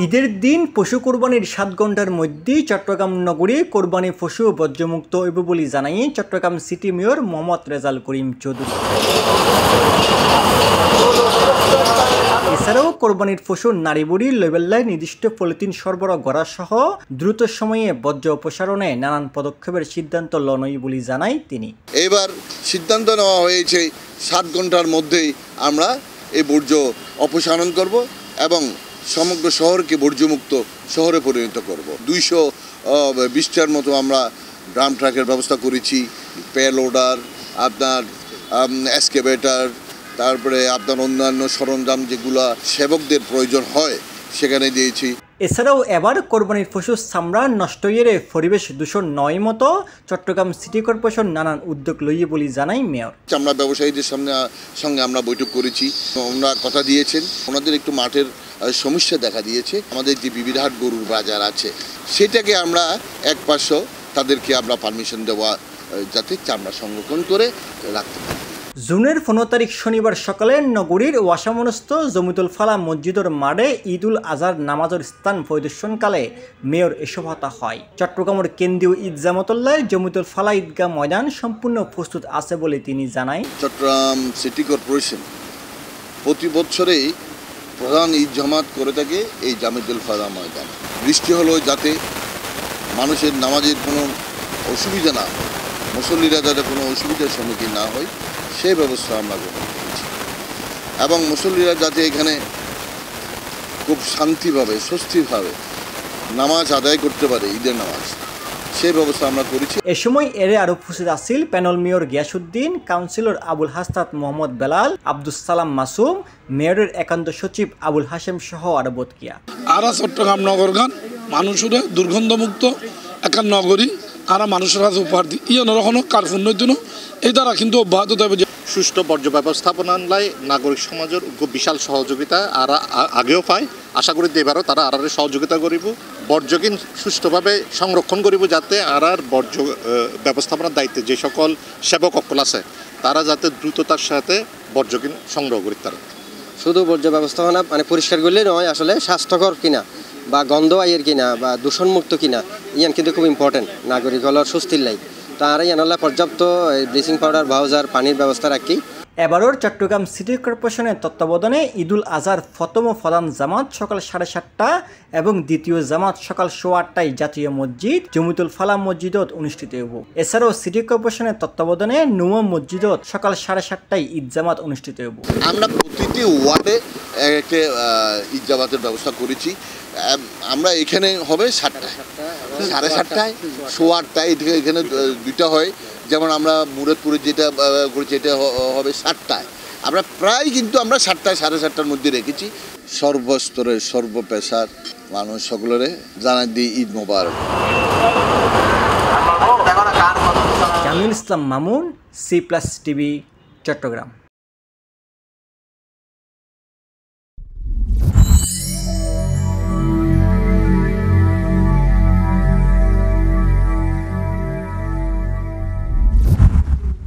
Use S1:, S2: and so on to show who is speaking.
S1: ঈদের দিন পশু কোরবানির 7 ঘণ্টার মধ্যেই চট্টগ্রাম নগরী কোরবানি পশু বর্জ্যমুক্ত হইব বলে জানাই চট্টগ্রাম সিটি মেয়র মোহাম্মদ রেজাল করিম চৌধুরী। এছাড়াও কোরবানির পশু নারীবুড়ি লেবেল্লায় নির্দিষ্ট পলিথিন সরবরাহ করা সহ দ্রুত সময়ে বর্জ্য অপসারণে নানান পদক্ষেপের সিদ্ধান্ত লনই বলে জানাই তিনি।
S2: এবার সিদ্ধান্ত নেওয়া হয়েছে 7 ঘণ্টার মধ্যেই আমরা এই বর্জ্য অপসারণ করব এবং সমগ্র শহরকে বর্জ্যমুক্ত শহরে পরিণত করব। 220টার মতো আমরা ড্রাম ট্রাকের ব্যবস্থা করেছি, পে লোডার, আপনার এক্সকেভেটর, তারপরে আপনার অন্যান্য সরঞ্জাম যেগুলো সেবকদের প্রয়োজন হয় সেখানে দিয়েছি।
S1: এছাড়াও এবার কোরবানির পশুর চামড়া নষ্ট এড়ে পরিবেশ দূষণ নয় মতো চট্টগ্রাম সিটি কর্পোরেশন নানান উদ্যোগ লইয়ে বলে জানাই মেয়র।
S2: চামড়া ব্যবসায়ীদের সঙ্গে আমরা বৈঠক করেছি, ওনারা কথা দিয়েছেন। ওনাদের একটু মাঠের সমস্যা দেখা দিয়েছে। আমাদের যে বিবিধহাট গরুর বাজার আছে সেটাকে আমরা এক পাশে তাদেরকে আমরা পারমিশন দেওয়া যাতে চামড়া সংরক্ষণ করে রাখতে পারি।
S1: জুনের 15 তারিখ শনিবার সকালে নগরীর ওয়াসামনস্থ জমিতুল ফালা মসজিদের মাঠে ঈদুল আজহার নামাজের স্থান পরিদর্শনকালে মেয়র এসব কথা হয়। চট্টগ্রামের কেন্দ্রীয় ঈদ জামাতুল্লাহ জমিতুল ফালা ঈদগাহ ময়দান সম্পূর্ণ প্রস্তুত আছে বলে তিনি জানায়।
S2: চট্টগ্রাম সিটি কর্পোরেশন প্রতি বছরেই প্রধান ঈদ জামাত করে থাকে এই জমিতুল ফালা ময়দান। বৃষ্টি হলো যাতে মানুষের নামাজের কোনো অসুবিধা না হয়, মুসল্লিরা যাতে কোনো অসুবিধার সম্মুখীন না হয় সেই ব্যবস্থা আমরা গ্রহণ করেছি এবং মুসল্লিরা যাতে এখানে খুব শান্তিভাবে স্বস্তিভাবে নামাজ আদায় করতে পারে ঈদের নামাজ সেই ব্যবস্থা আমরা করেছি।
S1: এ সময় এর আরো উপস্থিত আছেন panel mayor Giasuddin, councillor Abul Hasnat Mohammad Belal, Abdus Salam Masum, মেয়রের একান্ত সচিব আবুল হাশেম সহ আরো বতকিয়া।
S3: আরা চট্টগ্রাম নগরগান মানুষের দুর্গন্ধমুক্ত একান নগরী আর মানুষের কাছে উপহার দিই ই অন্যরকম কার্ফুন নৈতুন এই দ্বারা কিন্তু অব্যাহত দেবে।
S4: সুষ্ঠু বর্জ্য ব্যবস্থাপনায় নাগরিক সমাজের বিশাল সহযোগিতা আর আগেও পায়, আশা করি এবারও তারা আর সহযোগিতা করিব। বর্জ্যকিন সুষ্ঠুভাবে সংরক্ষণ করিব যাতে আর বর্জ্য ব্যবস্থাপনার দায়িত্বে যে সকল সেবক অকল আছে তারা যাতে দ্রুততার সাথে বর্জ্যকিন সংগ্রহ করি। তারা
S5: শুধু বর্জ্য ব্যবস্থাপনা মানে পরিষ্কার করলে নয়, আসলে স্বাস্থ্যকর কিনা বা গন্ধ আয়ের কিনা বা দূষণমুক্ত কিনা ইয়ান কিন্তু খুব ইম্পর্টেন্ট নাগরিক হল সুস্থির লাই। তারা ইয়ানলা পর্যাপ্ত ব্লিচিং পাউডার ভাউজার পানির ব্যবস্থা রাখি।
S1: এবারের চট্টগ্রাম সিটি কর্পোরেশনের তত্ত্বাবধানে ঈদুল আজহার প্রথম প্রধান জামাত সকাল 7:30 এবং দ্বিতীয় জামাত সকাল 8:15 জাতীয় মসজিদ জমিতুল ফালা মসজিদত অনুষ্ঠিত হব। এছাড়াও সিটি কর্পোরেশনের তত্ত্বাবধানে নুয়া মসজিদত সকাল 7:30 ঈদ জামাত অনুষ্ঠিত হব।
S2: আমরা প্রতিটি ওয়ার্ডে একটা ঈদ জামাতের ব্যবস্থা করেছি। আমরা এখানে হবে 7টায়, 7:30টায়, 8:15টায়, এখানে দুইটা হয়। যেমন আমরা মুরাদপুরে যেটা করেছি এটা হবে 7টায়। আমরা প্রায় কিন্তু আমরা 7টায় 7:30টার মধ্যে রেখেছি। সর্বস্তরের সর্বপেশার মানুষ সকলের জানাই দিই ঈদ মোবারক।
S1: জামিল ইসলাম মামুন, C+ টিভি, চট্টগ্রাম।